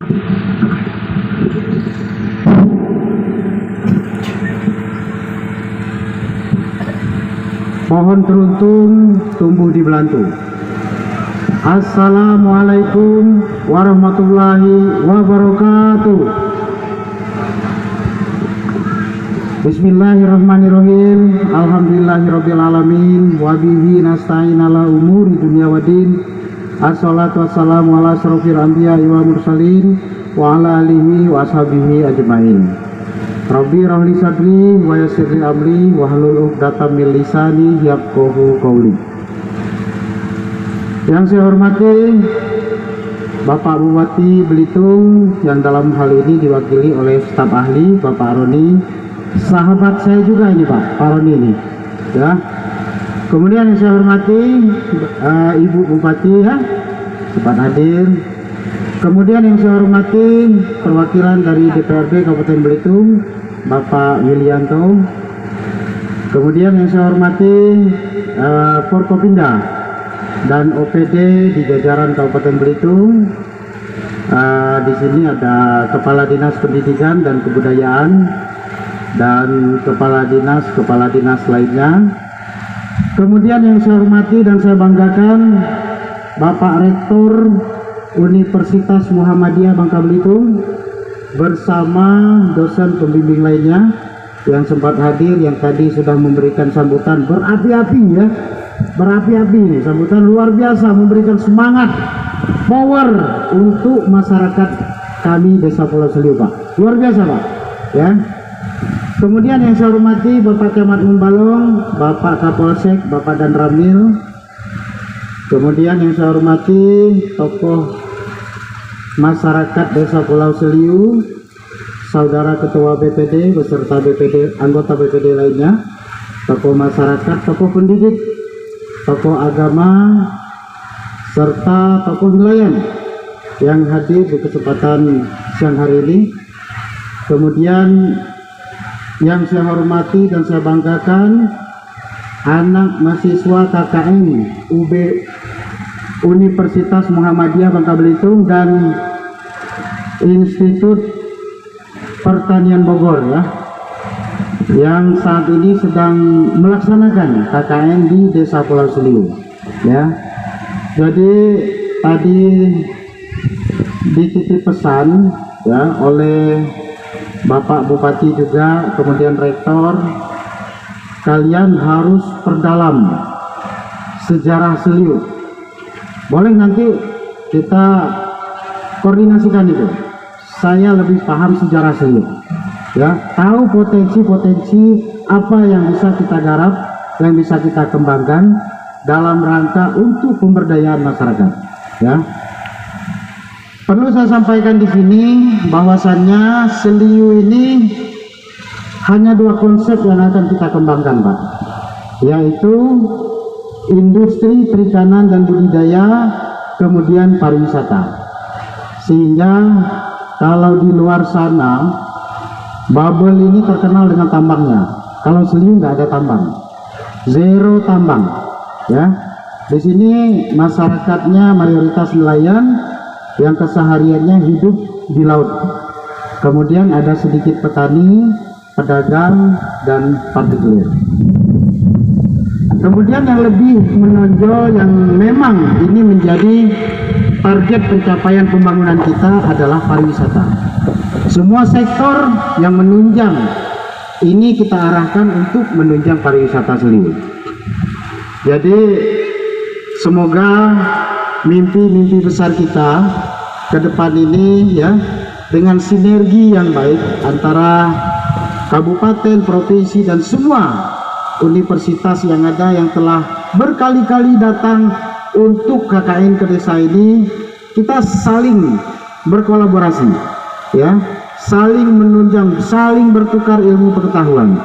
Pohon teruntung tumbuh di Belantu. Assalamualaikum warahmatullahi wabarakatuh. Bismillahirrahmanirrahim. Alhamdulillahirabbil alamin wa bihi nasta'in ala umuri dunya waddin. Assalatu wassalamu ala asrofil anbiya'i wal mursalin wa ala alihi wa ashabihi ajmain. Rabbi rahli sadri wa yassirli amri wa hlul 'uqdatam min lisani yafqahu qawli. Yang saya hormati Bapak Bupati Belitung yang dalam hal ini diwakili oleh staf ahli Bapak Roni, sahabat saya juga ini Pak Roni ini ya. Kemudian yang saya hormati Ibu Bupati ya, cepat hadir. Kemudian yang saya hormati perwakilan dari DPRD Kabupaten Belitung Bapak Willianto. Kemudian yang saya hormati Forkopimda dan OPD di jajaran Kabupaten Belitung. Di sini ada Kepala Dinas Pendidikan dan Kebudayaan dan kepala dinas lainnya. Kemudian yang saya hormati dan saya banggakan Bapak Rektor Universitas Muhammadiyah Bangka Belitung bersama dosen pembimbing lainnya yang sempat hadir, yang tadi sudah memberikan sambutan berapi-api ya, berapi-api, sambutan luar biasa, memberikan semangat, power untuk masyarakat kami Desa Pulau Seliu Pak, luar biasa Pak ya. Kemudian yang saya hormati Bapak Camat Membalong, Bapak Kapolsek, Bapak Dan Ramil. Kemudian yang saya hormati tokoh masyarakat Desa Pulau Seliu, saudara Ketua BPD beserta BPD, anggota BPD lainnya, tokoh masyarakat, tokoh pendidik, tokoh agama, serta tokoh nelayan yang hadir di kesempatan siang hari ini. Kemudian yang saya hormati dan saya banggakan anak mahasiswa KKN UB Universitas Muhammadiyah Bangka Belitung dan Institut Pertanian Bogor ya, yang saat ini sedang melaksanakan KKN di Desa Pulau Seliu ya. Jadi tadi dititip pesan ya oleh Bapak Bupati juga, kemudian Rektor, kalian harus perdalam sejarah Seliu. Boleh nanti kita koordinasikan itu. Saya lebih paham sejarah Seliu ya, tahu potensi-potensi apa yang bisa kita garap, yang bisa kita kembangkan dalam rangka untuk pemberdayaan masyarakat ya. Perlu saya sampaikan di sini bahwasannya Seliu ini hanya dua konsep yang akan kita kembangkan Pak, yaitu industri perikanan dan budidaya, kemudian pariwisata. Sehingga kalau di luar sana Babel ini terkenal dengan tambangnya, kalau Seliu nggak ada tambang, zero tambang ya. Di sini masyarakatnya mayoritas nelayan yang kesehariannya hidup di laut. Kemudian ada sedikit petani, pedagang, dan partikulir. Kemudian yang lebih menonjol yang memang ini menjadi target pencapaian pembangunan kita adalah pariwisata. Semua sektor yang menunjang ini kita arahkan untuk menunjang pariwisata Seliu. Jadi semoga mimpi-mimpi besar kita ke depan ini ya, dengan sinergi yang baik antara kabupaten, provinsi, dan semua universitas yang ada yang telah berkali-kali datang untuk KKN ke desa ini, kita saling berkolaborasi ya, saling menunjang, saling bertukar ilmu pengetahuan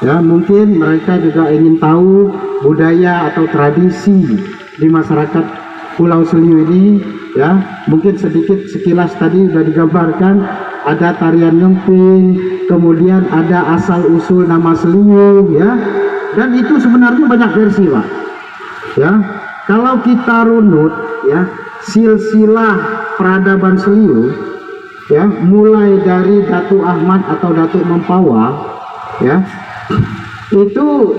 ya. Mungkin mereka juga ingin tahu budaya atau tradisi di masyarakat Pulau Seliu ini ya. Mungkin sedikit sekilas tadi sudah digambarkan, ada tarian nyemping, kemudian ada asal usul nama Seliu ya, dan itu sebenarnya banyak versi Pak ya. Kalau kita runut ya silsilah peradaban Seliu ya, mulai dari Datuk Ahmad atau Datuk Mempawah, ya, itu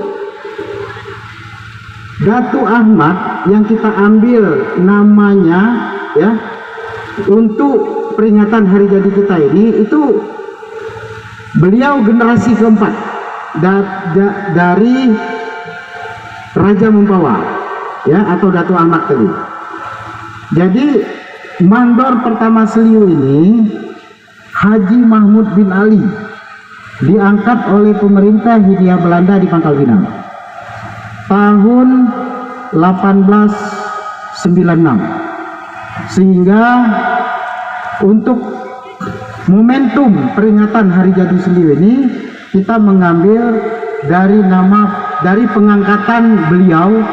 Datuk Ahmad yang kita ambil namanya, ya, untuk peringatan hari jadi kita ini, itu beliau generasi keempat dari Raja Mempawah, ya, atau Datuk Ahmad tadi. Jadi mandor pertama Seliu ini Haji Mahmud bin Ali, diangkat oleh pemerintah Hindia Belanda di Pangkal Pinang tahun 1896, sehingga untuk momentum peringatan hari jadi Seliu ini kita mengambil dari pengangkatan beliau,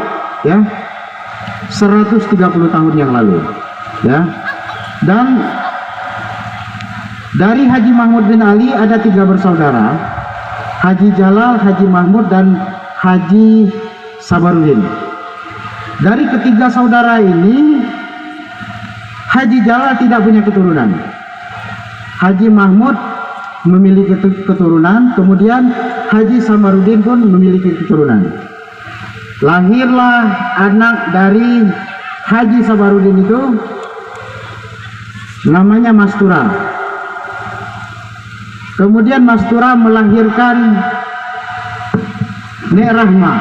ya, 130 tahun yang lalu, ya. Dan dari Haji Mahmud bin Ali ada 3 bersaudara, Haji Jalal, Haji Mahmud, dan Haji Sabarudin. Dari ketiga saudara ini, Haji Jalal tidak punya keturunan, Haji Mahmud memiliki keturunan, kemudian Haji Sabarudin pun memiliki keturunan. Lahirlah anak dari Haji Sabarudin itu namanya Mastura. Kemudian Mastura melahirkan Nek Rahma.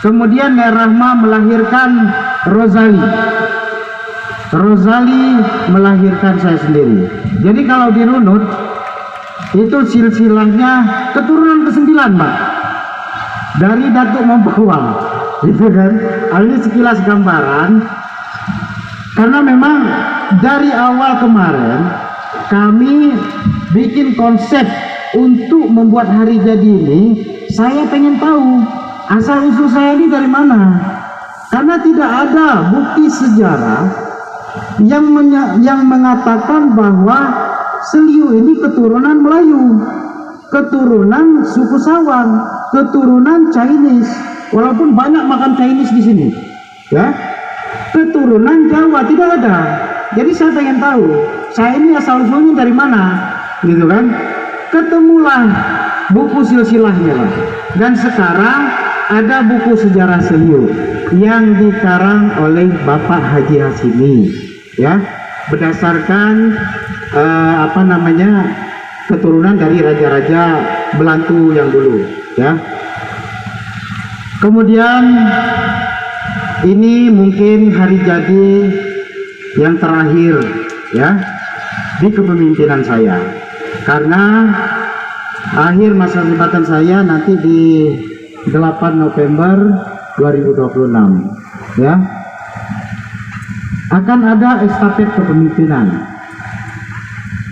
Kemudian Nek Rahma melahirkan Rozali. Rozali melahirkan saya sendiri. Jadi kalau dirunut itu silsilahnya keturunan ke-9, Pak, dari Datuk Mempawah, gitu kan. Ini sekilas gambaran, karena memang dari awal kemarin kami bikin konsep untuk membuat hari jadi ini. Saya pengen tahu asal usul saya ini dari mana, karena tidak ada bukti sejarah yang mengatakan bahwa Seliu ini keturunan Melayu, keturunan suku Sawang, keturunan Chinese, walaupun banyak makan Chinese di sini, ya. Keturunan Jawa tidak ada. Jadi saya pengen tahu, saya ini asal usulnya dari mana, gitu kan. Ketemulah buku silsilahnya lah. Dan sekarang ada buku sejarah Seliu yang dikarang oleh Bapak Haji Hashimi, ya, berdasarkan keturunan dari raja-raja Belantu yang dulu, ya. Kemudian ini mungkin hari jadi yang terakhir, ya, di kepemimpinan saya, karena akhir masa jabatan saya nanti di 8 November 2026, ya. Akan ada estafet kepemimpinan.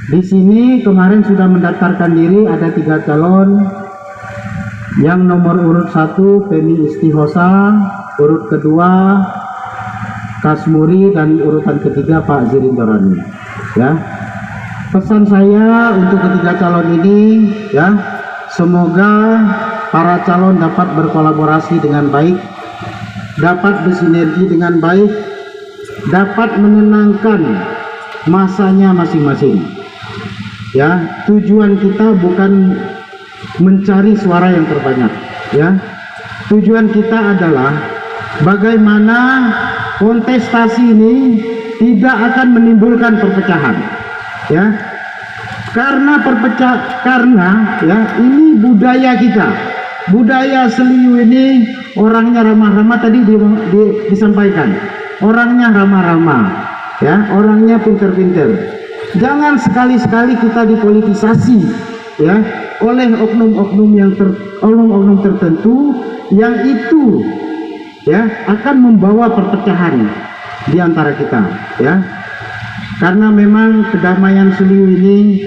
Di sini kemarin sudah mendaftarkan diri ada 3 calon. Yang nomor urut 1 Femi Istihosa, urut kedua Kasmuri, dan urutan ketiga Pak Zirin Dorani, ya. Pesan saya untuk ketiga calon ini, ya, semoga para calon dapat berkolaborasi dengan baik, dapat bersinergi dengan baik, dapat menenangkan masanya masing-masing, ya. Tujuan kita bukan mencari suara yang terbanyak, ya. Tujuan kita adalah bagaimana kontestasi ini tidak akan menimbulkan perpecahan, ya. Karena ya, ini budaya kita, budaya Seliu ini orangnya ramah-ramah, tadi disampaikan, orangnya ramah-ramah, ya, orangnya pinter-pinter. Jangan sekali-sekali kita dipolitisasi, ya, oleh oknum-oknum tertentu yang itu, ya, akan membawa perpecahan di antara kita, ya. Karena memang kedamaian Seliu ini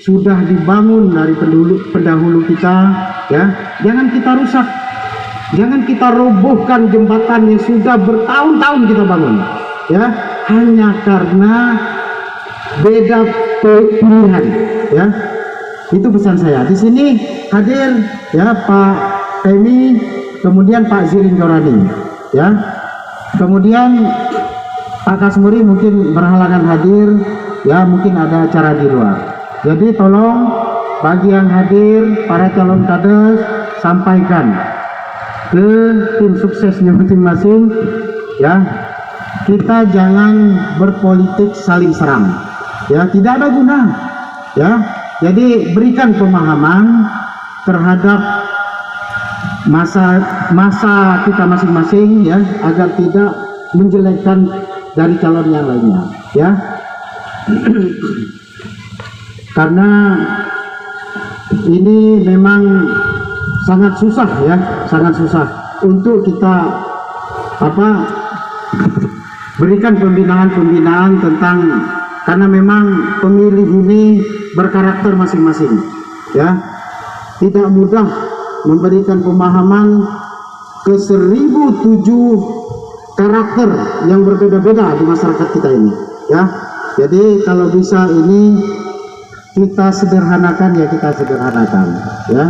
sudah dibangun dari pendahulu kita, ya. Jangan kita rusak, jangan kita robohkan jembatan yang sudah bertahun-tahun kita bangun, ya, hanya karena beda pilihan, ya. Itu pesan saya. Di sini hadir, ya, Pak Femi, kemudian Pak Zirin Dorani, ya. Kemudian Pak Kasmuri mungkin berhalangan hadir, ya mungkin ada acara di luar. Jadi tolong bagi yang hadir, para calon kades, sampaikan ke tim suksesnya masing-masing, ya, kita jangan berpolitik saling serang, ya, tidak ada guna, ya. Jadi berikan pemahaman terhadap masa kita masing-masing, ya, agar tidak menjelekkan dari calon yang lainnya, ya. Karena ini memang sangat susah, ya, sangat susah untuk kita berikan pembinaan tentang, karena memang pemilih ini berkarakter masing-masing, ya, tidak mudah memberikan pemahaman ke 1007 karakter yang berbeda-beda di masyarakat kita ini, ya. Jadi kalau bisa ini kita sederhanakan, ya, kita sederhanakan, ya.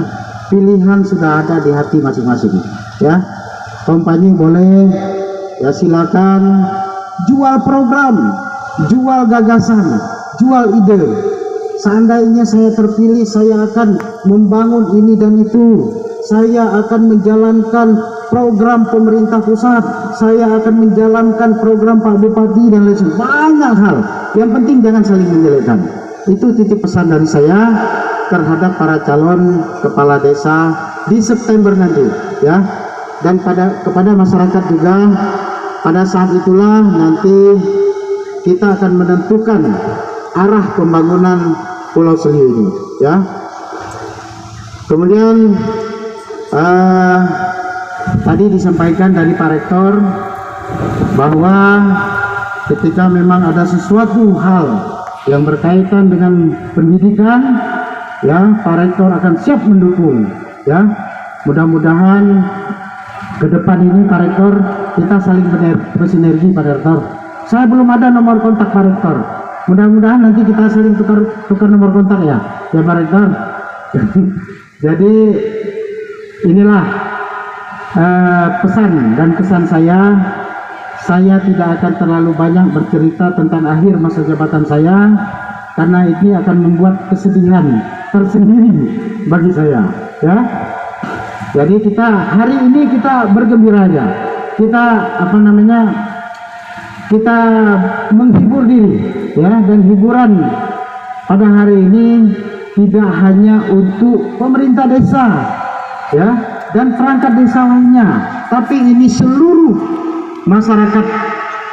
Pilihan sudah ada di hati masing-masing, ya. Kompani boleh, ya, silakan jual program, jual gagasan, jual ide. Seandainya saya terpilih, saya akan membangun ini dan itu, saya akan menjalankan program pemerintah pusat, saya akan menjalankan program Pak Bupati dan lain sebagainya. Banyak hal. Yang penting jangan saling menjelekkan. Itu titip pesan dari saya terhadap para calon kepala desa di September nanti, ya. Dan kepada masyarakat juga, pada saat itulah nanti kita akan menentukan arah pembangunan Pulau Seliu ini, ya. Kemudian tadi disampaikan dari Pak Rektor bahwa ketika memang ada sesuatu hal yang berkaitan dengan pendidikan, ya, Pak Rektor akan siap mendukung, ya. Mudah-mudahan ke depan ini Pak Rektor kita saling bersinergi, Pak Rektor. Saya belum ada nomor kontak Pak Rektor. Mudah-mudahan nanti kita saling tukar nomor kontak, ya, ya Pak Rektor. Jadi inilah pesan dan kesan saya. Saya tidak akan terlalu banyak bercerita tentang akhir masa jabatan saya, karena ini akan membuat kesedihan tersendiri bagi saya, ya. Jadi hari ini kita bergembira aja, kita kita menghibur diri, ya. Dan hiburan pada hari ini tidak hanya untuk pemerintah desa, ya, dan perangkat desa lainnya, tapi ini seluruh masyarakat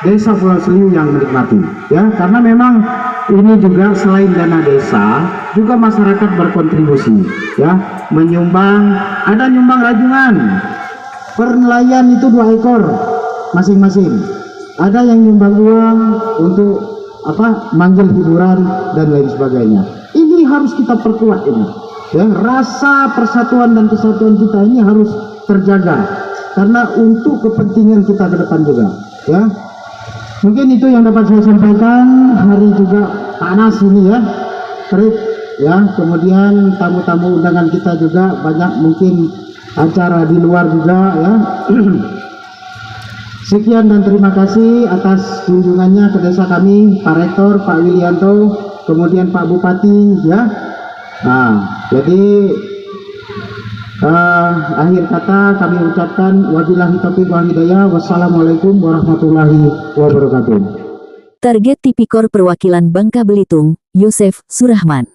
desa Pulau Seliu yang menikmati, ya. Karena memang ini juga selain dana desa, juga masyarakat berkontribusi, ya, menyumbang, ada nyumbang rajungan per nelayan itu 2 ekor masing-masing, ada yang nyumbang uang untuk manggil hiburan dan lain sebagainya. Ini harus kita perkuat ini, ya. Rasa persatuan dan kesatuan kita ini harus terjaga, karena untuk kepentingan kita ke depan juga, ya. Mungkin itu yang dapat saya sampaikan. Hari juga panas ini, ya, terik, ya. Kemudian tamu-tamu undangan kita juga banyak, mungkin acara di luar juga, ya. Sekian dan terima kasih atas kunjungannya ke desa kami, Pak Rektor, Pak Wilianto, kemudian Pak Bupati, ya. Nah, jadi akhir kata kami ucapkan wabillahi taufiq wal hidayah. Wassalamualaikum warahmatullahi wabarakatuh. Target Tipikor Perwakilan Bangka Belitung, Yosef Surahman.